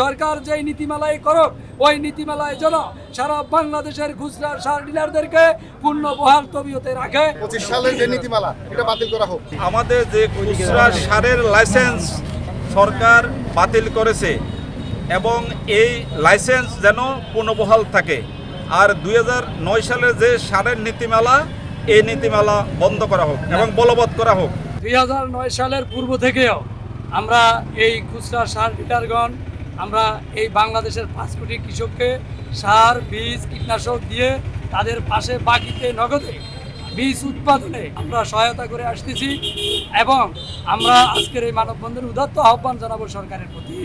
সরকার যেই নীতিমালায় করুক ওই নীতিমালায় যেন সারা বাংলাদেশের খুচরা সার ডিলারদেরকে পূর্ণ বহাল তবিয়তে রাখে। 25 সালের যে নীতিমালা এটা বাতিল করা হোক। আমাদের যে খুচরা সারের লাইসেন্স সরকার বাতিল করেছে এবং এই লাইসেন্স যেন পুনর্বহাল থাকে। আর 2009 সালের যে সারের নীতিমালা এই নীতিমালা বন্ধ করা হোক এবং বলবৎ করা হোক। 2009 সালের পূর্ব থেকেও আমরা এই খুচরা সার ডিলারগণ আমরা এই বাংলাদেশের 5 কোটি কৃষককে সার বীজ কীটনাশক দিয়ে তাদের পাশে বাকিতে নগদে বীজ উৎপাদনে আমরা সহায়তা করে আসতেছি এবং আমরা আজকের এই মানববন্ধনের উদাত্ত আহ্বান জানাবো সরকারের প্রতি।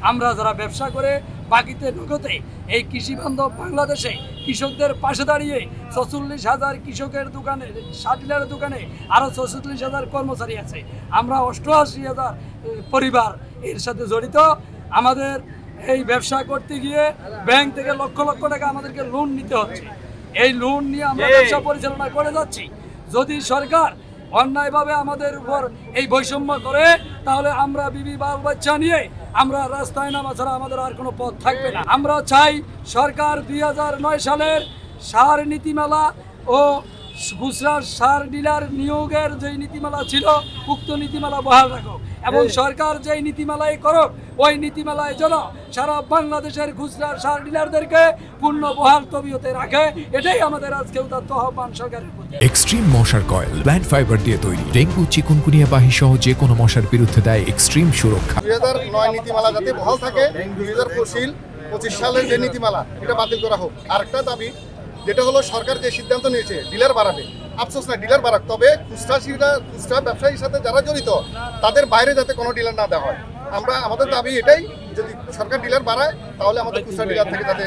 আমরা যারা ব্যবসা করে বাকিতে নগদে এই কৃষি বান্ধব বাংলাদেশে কৃষকদের পাশে দাঁড়িয়ে 46,000 কৃষকের দোকানে সার ডিলারের দোকানে আরও 46,000 কর্মচারী আছে, আমরা 88,000 পরিবার এর সাথে জড়িত। আমাদের এই ব্যবসা করতে গিয়ে ব্যাংক থেকে লক্ষ লক্ষ টাকা আমাদেরকে লোন নিতে হচ্ছে। এই লোন নিয়ে আমরা ব্যবসা পরিচালনা করে যাচ্ছি। যদি সরকার অন্যায়ভাবে আমাদের উপর এই বৈষম্য করে তাহলে আমরা বিবি বাল বাচ্চা নিয়ে আমরা রাস্তায় নামা ছাড়া আমাদের আর কোনো পথ থাকবে না। আমরা চাই সরকার 2009 সালের সার নীতিমালা ও খুচরা সার ডিলার নিয়োগের যে নীতিমালা ছিল উক্ত নীতিমালা বহাল রাখুক এবং সরকার যেই নীতিমালায় করুক ওই নীতিমালায় যেন সারা বাংলাদেশের খুচরা সার ডিলারদেরকে পূর্ণ বহাল তবিয়তে রাখে। এটাই আমাদের আজকে উদাত্ত আহ্বান সরকারের প্রতি। এক্সট্রিম মশার কয়েল প্ল্যান্ট ফাইবার দিয়ে তৈরি, ডেঙ্গু চিকুনগুনিয়া বাহি সহ যে কোনো মশার বিরুদ্ধে দেয় এক্সট্রিম সুরক্ষা। 2009 নীতিমালা যাতে বহাল থাকে, 2025 সালের যে নীতিমালা এটা বাতিল করা হোক। আরেকটা দাবি যেটা হলো সরকার যে সিদ্ধান্ত নিয়েছে ডিলার বাড়াবে, আফসোস না ডিলার বাড়াক, তবে খুচরা ব্যবসায়ীর সাথে যারা জড়িত তাদের বাইরে যাতে কোনো ডিলার না দেওয়া হয়। আমাদের দাবি এটাই, যদি সরকার ডিলার বাড়ায় তাহলে আমাদের খুচরা ডিলার থেকে যাতে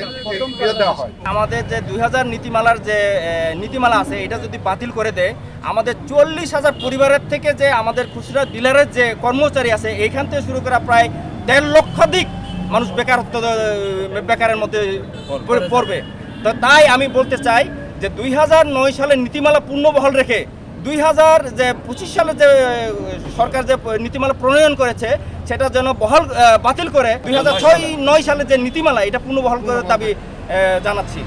ডিলার দেওয়া হয়। আমাদের যে 2000 নীতিমালার যে নীতিমালা আছে এটা যদি বাতিল করে দেয়, আমাদের 40,000 পরিবারের থেকে যে আমাদের খুচরা ডিলারের যে কর্মচারী আছে এইখান থেকে শুরু করা প্রায় 1.5 লক্ষাধিক মানুষ বেকারের মধ্যে পড়বে। তো তাই আমি বলতে চাই যে 2009 সালের নীতিমালা পূর্ণবহাল রেখে 2025 সালে যে সরকার যে নীতিমালা প্রণয়ন করেছে সেটা যেন বাতিল করে 2009 সালের যে নীতিমালা এটা পূর্ণবহাল করার দাবি জানাচ্ছি।